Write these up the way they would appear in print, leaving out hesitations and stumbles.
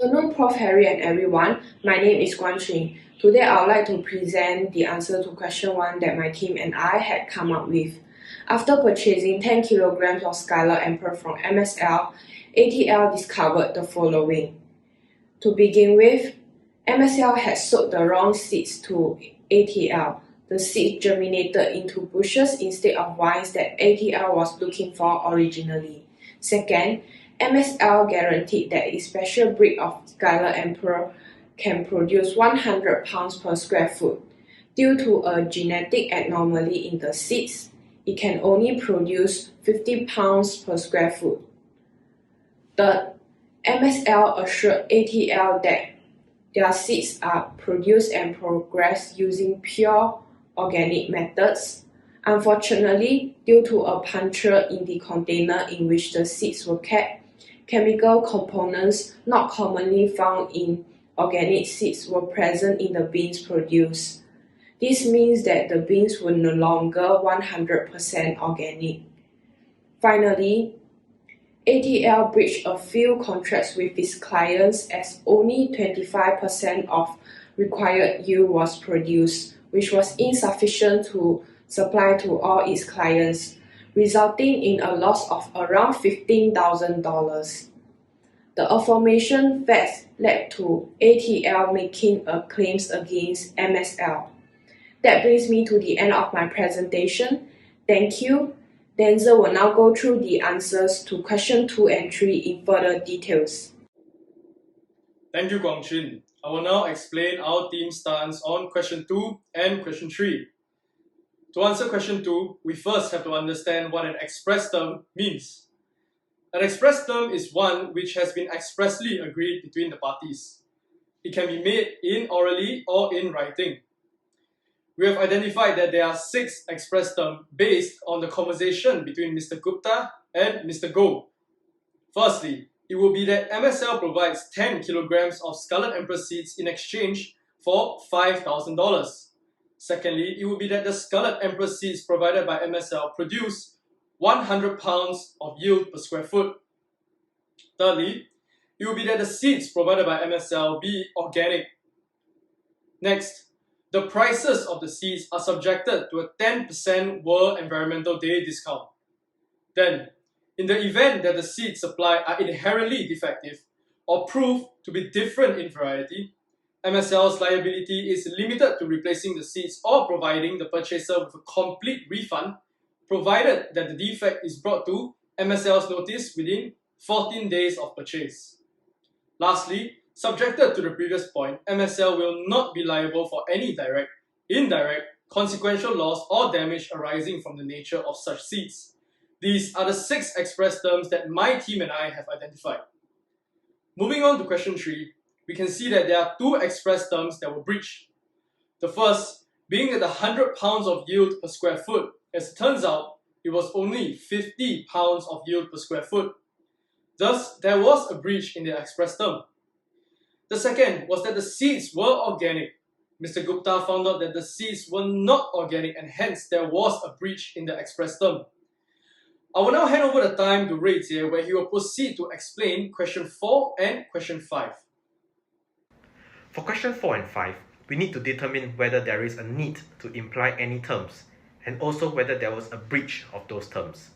Good afternoon, Prof. Harry and everyone. My name is Guan Ching. Today, I would like to present the answer to question 1 that my team and I had come up with. After purchasing 10 kilograms of Scarlet Emperor from MSL, ATL discovered the following. To begin with, MSL had sold the wrong seeds to ATL. The seeds germinated into bushes instead of vines that ATL was looking for originally. Second, MSL guaranteed that its special breed of Scarlet Emperor can produce 100 pounds per square foot. Due to a genetic anomaly in the seeds, it can only produce 50 pounds per square foot. Third, MSL assured ATL that their seeds are produced and progressed using pure organic methods. Unfortunately, due to a puncture in the container in which the seeds were kept, chemical components not commonly found in organic seeds were present in the beans produced. This means that the beans were no longer 100% organic. Finally, ATL breached a few contracts with its clients as only 25% of required yield was produced, which was insufficient to supply to all its clients, resulting in a loss of around $15,000. The aforementioned facts led to ATL making a claims against MSL. That brings me to the end of my presentation. Thank you. Denzel will now go through the answers to question 2 and 3 in further details. Thank you, Guangqin. I will now explain our team's stance on question 2 and question 3. To answer question 2, we first have to understand what an express term means. An express term is one which has been expressly agreed between the parties. It can be made in orally or in writing. We have identified that there are 6 express terms based on the conversation between Mr. Gupta and Mr. Goh. Firstly, it will be that MSL provides 10 kilograms of Scarlet Emperor seeds in exchange for $5,000. Secondly, it will be that the Scarlet Emperor seeds provided by MSL produce 100 pounds of yield per square foot. Thirdly, it will be that the seeds provided by MSL be organic. Next, the prices of the seeds are subjected to a 10% World Environmental Day discount. Then, in the event that the seeds supplied are inherently defective or prove to be different in variety, MSL's liability is limited to replacing the seeds or providing the purchaser with a complete refund, provided that the defect is brought to MSL's notice within 14 days of purchase. Lastly, subjected to the previous point, MSL will not be liable for any direct, indirect, consequential loss or damage arising from the nature of such seeds. These are the 6 express terms that my team and I have identified. Moving on to question 3, we can see that there are 2 express terms that were breached. The first being that the 100 pounds of yield per square foot, as it turns out, it was only 50 pounds of yield per square foot. Thus, there was a breach in the express term. The second was that the seeds were organic. Mr. Gupta found out that the seeds were not organic and hence there was a breach in the express term. I will now hand over the time to Ray Jie, where he will proceed to explain question 4 and question 5. For question 4 and 5, we need to determine whether there is a need to imply any terms and also whether there was a breach of those terms.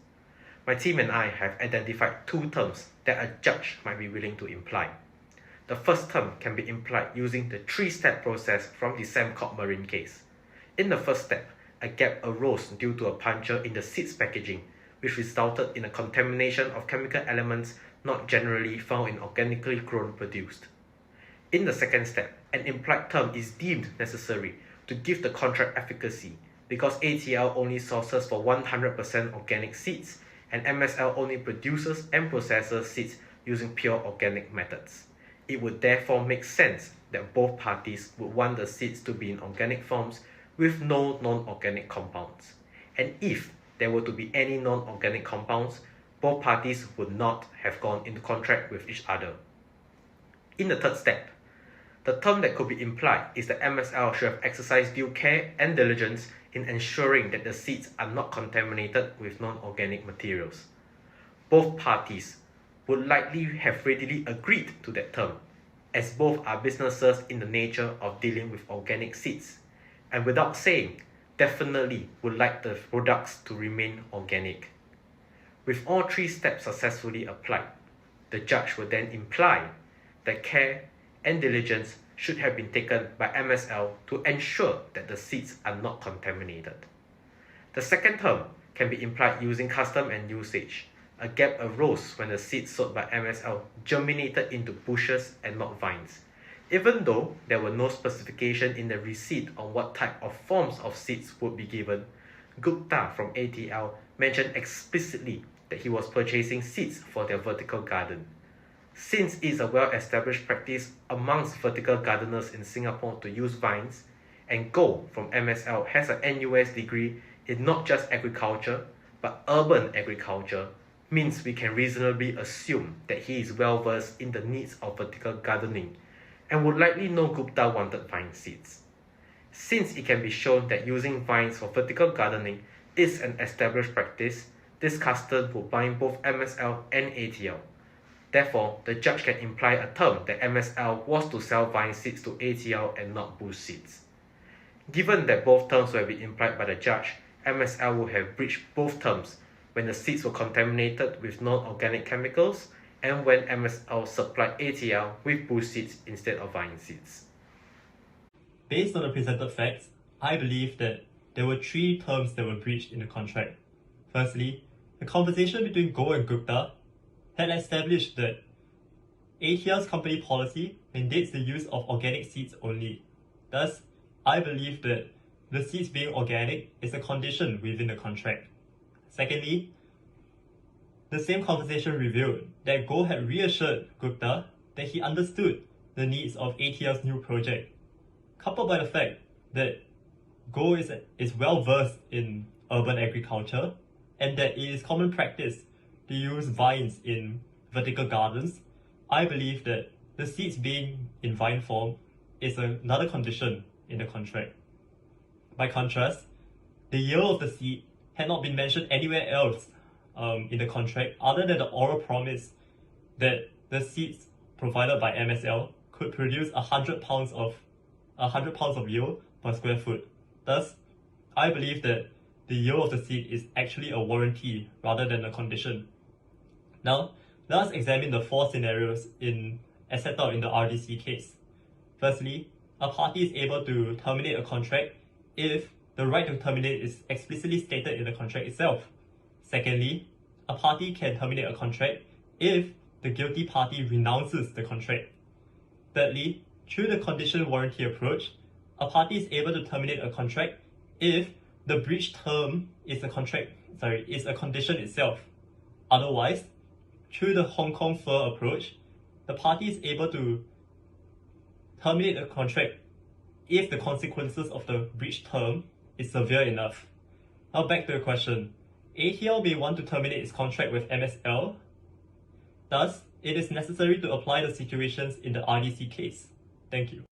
My team and I have identified 2 terms that a judge might be willing to imply. The first term can be implied using the 3-step process from the Sembcorp Marine case. In the first step, a gap arose due to a puncture in the seeds packaging, which resulted in a contamination of chemical elements not generally found in organically grown produced. In the second step, an implied term is deemed necessary to give the contract efficacy because ATL only sources for 100% organic seeds and MSL only produces and processes seeds using pure organic methods. It would therefore make sense that both parties would want the seeds to be in organic forms with no non-organic compounds. And if there were to be any non-organic compounds, both parties would not have gone into contract with each other. In the third step, the term that could be implied is that MSL should have exercised due care and diligence in ensuring that the seeds are not contaminated with non-organic materials. Both parties would likely have readily agreed to that term as both are businesses in the nature of dealing with organic seeds, and without saying, definitely would like the products to remain organic. With all three steps successfully applied, the judge will then imply that care and diligence should have been taken by MSL to ensure that the seeds are not contaminated. The second term can be implied using custom and usage. A gap arose when the seeds sold by MSL germinated into bushes and not vines. Even though there were no specification in the receipt on what type of forms of seeds would be given, Gupta from ATL mentioned explicitly that he was purchasing seeds for their vertical garden. Since it is a well-established practice amongst vertical gardeners in Singapore to use vines, and Goh from MSL has an NUS degree in not just agriculture, but urban agriculture, means we can reasonably assume that he is well versed in the needs of vertical gardening and would likely know Gupta wanted vine seeds. Since it can be shown that using vines for vertical gardening is an established practice, this custom would bind both MSL and ATL. Therefore, the judge can imply a term that MSL was to sell vine seeds to ATL and not bush seeds. Given that both terms will be implied by the judge, MSL will have breached both terms when the seeds were contaminated with non-organic chemicals and when MSL supplied ATL with bush seeds instead of vine seeds. Based on the presented facts, I believe that there were three terms that were breached in the contract. Firstly, the conversation between Goh and Gupta had established that ATL's company policy mandates the use of organic seeds only. Thus, I believe that the seeds being organic is a condition within the contract. Secondly, the same conversation revealed that Goh had reassured Gupta that he understood the needs of ATL's new project, coupled by the fact that Goh is well versed in urban agriculture and that it is common practice to use vines in vertical gardens. I believe that the seeds being in vine form is another condition in the contract. By contrast, the year of the seed had not been mentioned anywhere else in the contract other than the oral promise that the seeds provided by MSL could produce 100 pounds of yield per square foot. Thus, I believe that the yield of the seed is actually a warranty rather than a condition. Now, let us examine the four scenarios as set out in the RDC case. Firstly, a party is able to terminate a contract if the right to terminate is explicitly stated in the contract itself. Secondly, a party can terminate a contract if the guilty party renounces the contract. Thirdly, through the condition warranty approach, a party is able to terminate a contract if the breach term is a condition itself. Otherwise, through the Hong Kong Fur approach, the party is able to terminate a contract if the consequences of the breach term is severe enough. Now back to the question. ATL may want to terminate its contract with MSL. Thus, it is necessary to apply the situations in the RDC case. Thank you.